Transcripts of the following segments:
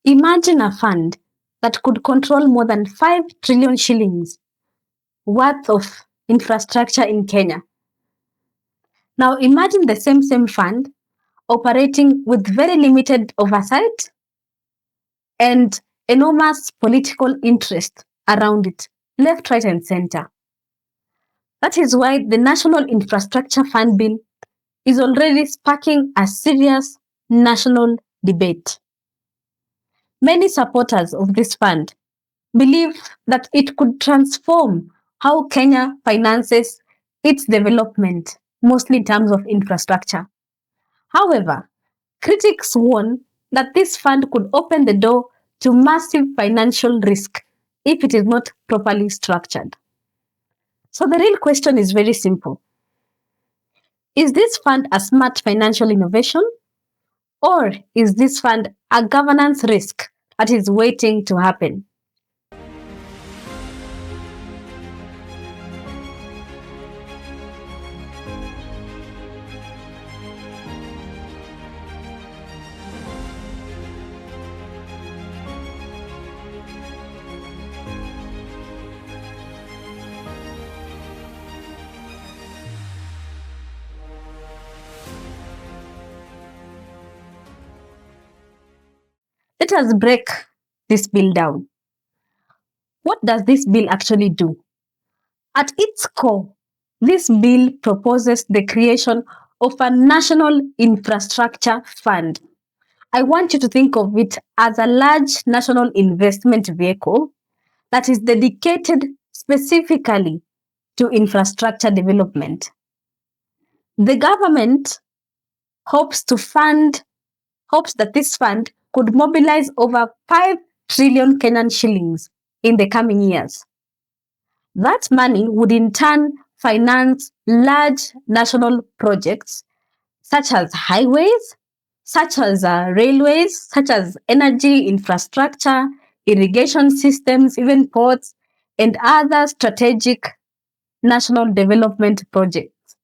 Imagine a fund that could control more than 5 trillion shillings worth of infrastructure in Kenya. Now imagine the same fund operating with very limited oversight and enormous political interest around it, left, right, and center. That is why the National Infrastructure Fund Bill is already sparking a serious national debate. Many supporters of this fund believe that it could transform how Kenya finances its development, mostly in terms of infrastructure. However, critics warn that this fund could open the door to massive financial risk if it is not properly structured. So the real question is very simple. Is this fund a smart financial innovation? Or is this fund a governance risk that is waiting to happen? Let us break this bill down. What does this bill actually do? At its core, this bill proposes the creation of a national infrastructure fund. I want you to think of it as a large national investment vehicle that is dedicated specifically to infrastructure development. The government hopes that this fund could mobilize over 5 trillion Kenyan shillings in the coming years. That money would in turn finance large national projects such as highways, such as railways, such as energy infrastructure, irrigation systems, even ports, and other strategic national development projects.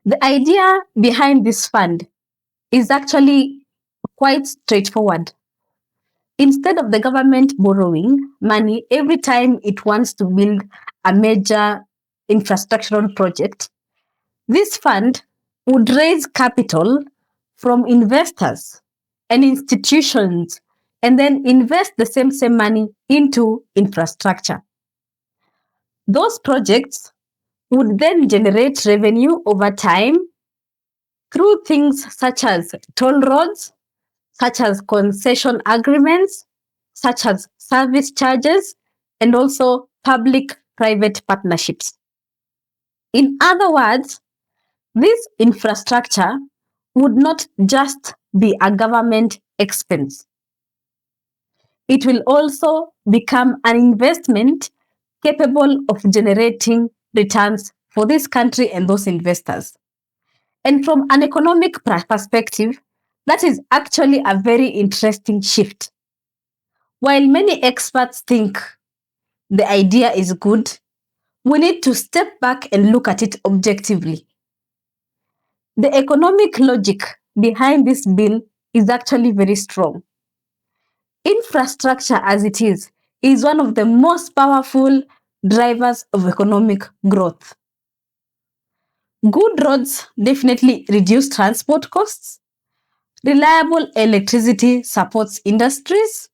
The idea behind this fund is actually quite straightforward. Instead of the government borrowing money every time it wants to build a major infrastructural project, this fund would raise capital from investors and institutions and then invest the same money into infrastructure. Those projects would then generate revenue over time through things such as toll roads, such as concession agreements, such as service charges, and also public-private partnerships. In other words, this infrastructure would not just be a government expense. It will also become an investment capable of generating returns for this country and those investors. And from an economic perspective, that is actually a very interesting shift. While many experts think the idea is good, we need to step back and look at it objectively. The economic logic behind this bill is actually very strong. Infrastructure as it is one of the most powerful drivers of economic growth. Good roads definitely reduce transport costs. Reliable electricity supports industries.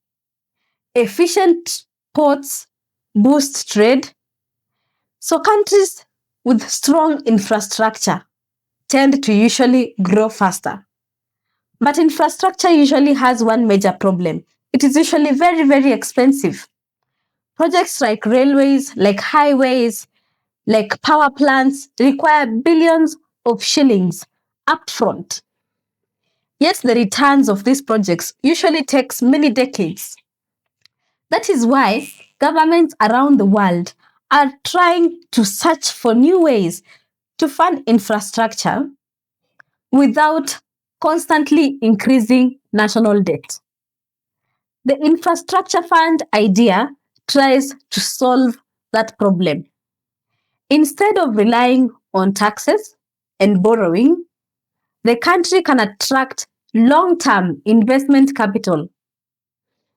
Efficient ports boost trade. So countries with strong infrastructure tend to usually grow faster. But infrastructure usually has one major problem. It is usually very, very expensive. Projects like railways, like highways, like power plants require billions of shillings upfront. Yet the returns of these projects usually takes many decades. That is why governments around the world are trying to search for new ways to fund infrastructure without constantly increasing national debt. The infrastructure fund idea tries to solve that problem. Instead of relying on taxes and borrowing, the country can attract long-term investment capital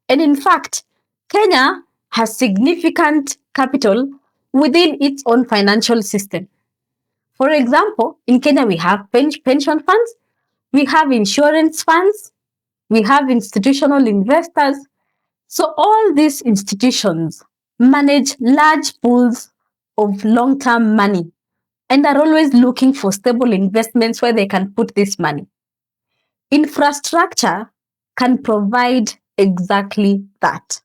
And in fact, Kenya has significant capital within its own financial system. For example, in Kenya, we have pension funds, we have insurance funds, we have institutional investors. So, all these institutions manage large pools of long term money and are always looking for stable investments where they can put this money. Infrastructure can provide exactly that.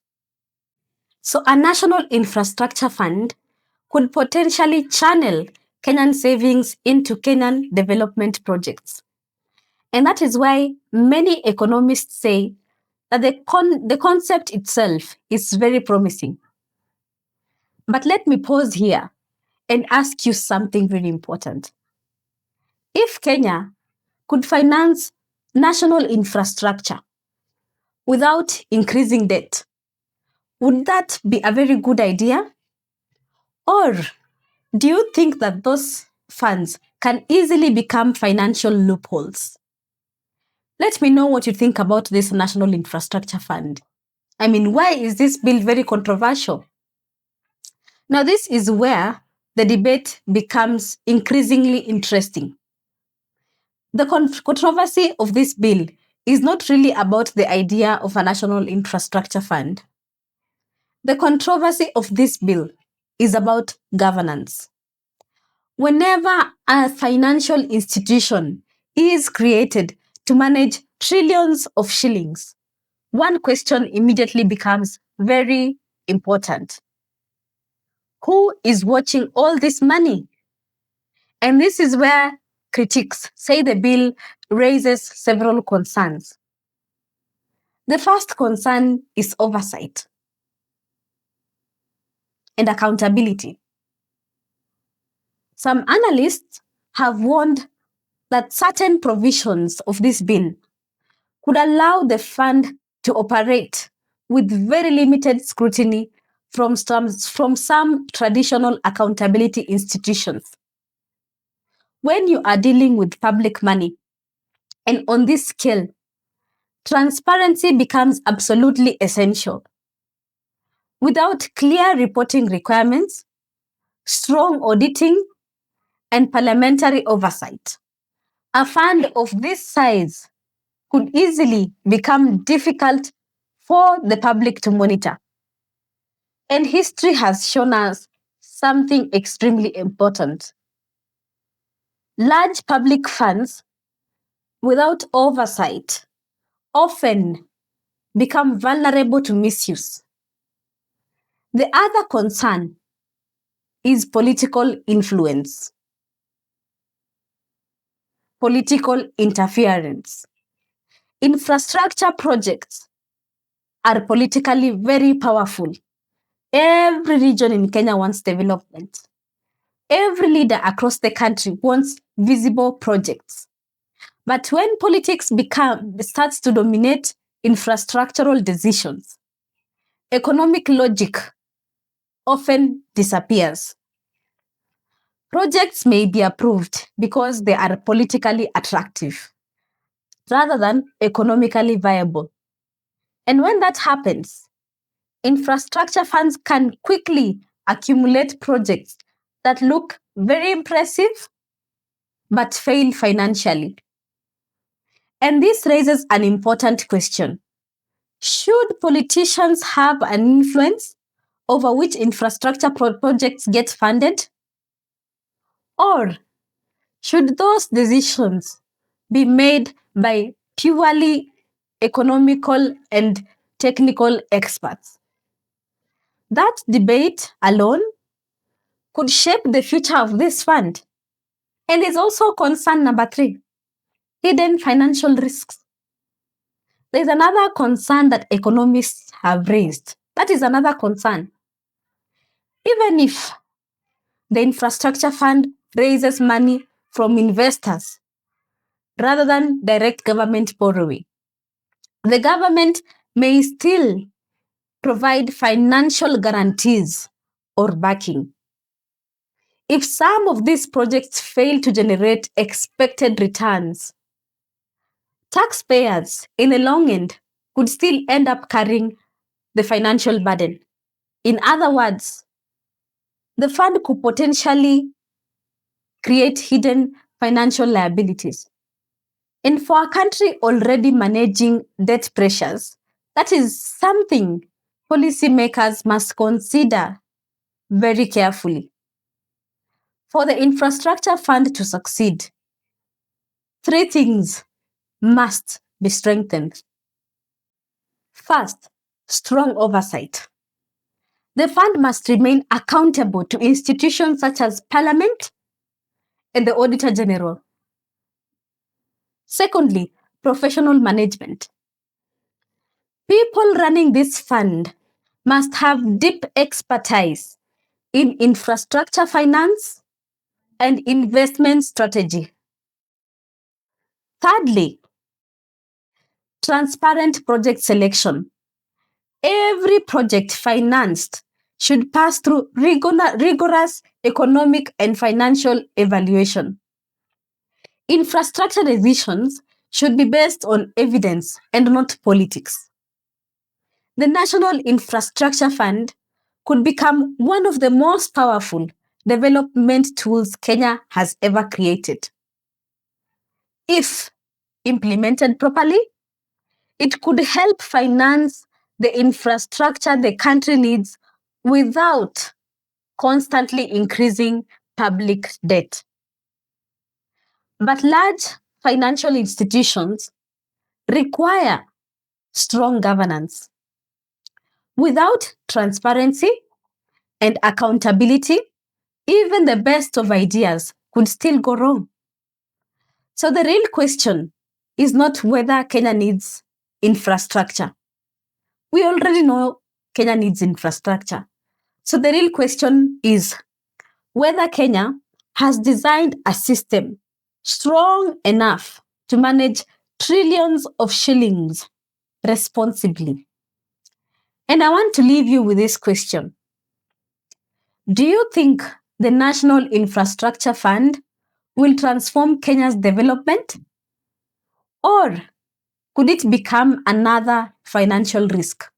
So, a national infrastructure fund could potentially channel Kenyan savings into Kenyan development projects. And that is why many economists say that the concept itself is very promising. But let me pause here and ask you something very important. If Kenya could finance national infrastructure without increasing debt, would that be a very good idea? Or do you think that those funds can easily become financial loopholes? Let me know what you think about this National Infrastructure Fund. I mean, why is this bill very controversial? Now, this is where the debate becomes increasingly interesting. The controversy of this bill is not really about the idea of a national infrastructure fund. The controversy of this bill is about governance. Whenever a financial institution is created to manage trillions of shillings, one question immediately becomes very important. Who is watching all this money? And this is where critics say the bill raises several concerns. The first concern is oversight and accountability. Some analysts have warned that certain provisions of this bill could allow the fund to operate with very limited scrutiny from some traditional accountability institutions. When you are dealing with public money, and on this scale, transparency becomes absolutely essential. Without clear reporting requirements, strong auditing, and parliamentary oversight, a fund of this size could easily become difficult for the public to monitor. And history has shown us something extremely important. Large public funds without oversight often become vulnerable to misuse. The other concern is political influence, political interference. Infrastructure projects are politically very powerful. Every region in Kenya wants development. Every leader across the country wants visible projects. But when politics starts to dominate infrastructural decisions, economic logic often disappears. Projects may be approved because they are politically attractive rather than economically viable. And when that happens, infrastructure funds can quickly accumulate projects that look very impressive but fail financially. And this raises an important question. Should politicians have an influence over which infrastructure projects get funded? Or should those decisions be made by purely economical and technical experts? That debate alone could shape the future of this fund. And there's also concern number 3, hidden financial risks. There's another concern that economists have raised. That is another concern. Even if the infrastructure fund raises money from investors rather than direct government borrowing, the government may still provide financial guarantees or backing. If some of these projects fail to generate expected returns, taxpayers in the long end could still end up carrying the financial burden. In other words, the fund could potentially create hidden financial liabilities. And for a country already managing debt pressures, that is something policymakers must consider very carefully. For the infrastructure fund to succeed, three things must be strengthened. First, strong oversight. The fund must remain accountable to institutions such as Parliament and the Auditor General. Secondly, professional management. People running this fund must have deep expertise in infrastructure finance and investment strategy. Thirdly, transparent project selection. Every project financed should pass through rigorous economic and financial evaluation. Infrastructure decisions should be based on evidence and not politics. The National Infrastructure Fund could become one of the most powerful development tools Kenya has ever created. If implemented properly, it could help finance the infrastructure the country needs without constantly increasing public debt. But large financial institutions require strong governance. Without transparency and accountability, even the best of ideas could still go wrong. So the real question is not whether Kenya needs infrastructure. We already know Kenya needs infrastructure. So the real question is whether Kenya has designed a system strong enough to manage trillions of shillings responsibly. And I want to leave you with this question. Do you think the National Infrastructure Fund will transform Kenya's development? Or could it become another financial risk?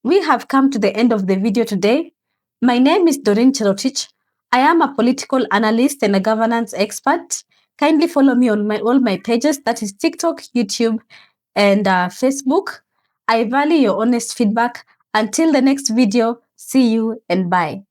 We have come to the end of the video today. My name is Doreen Cherotich. I am a political analyst and a governance expert. Kindly follow me on all my pages, that is TikTok, YouTube, and Facebook. I value your honest feedback. Until the next video, see you and bye.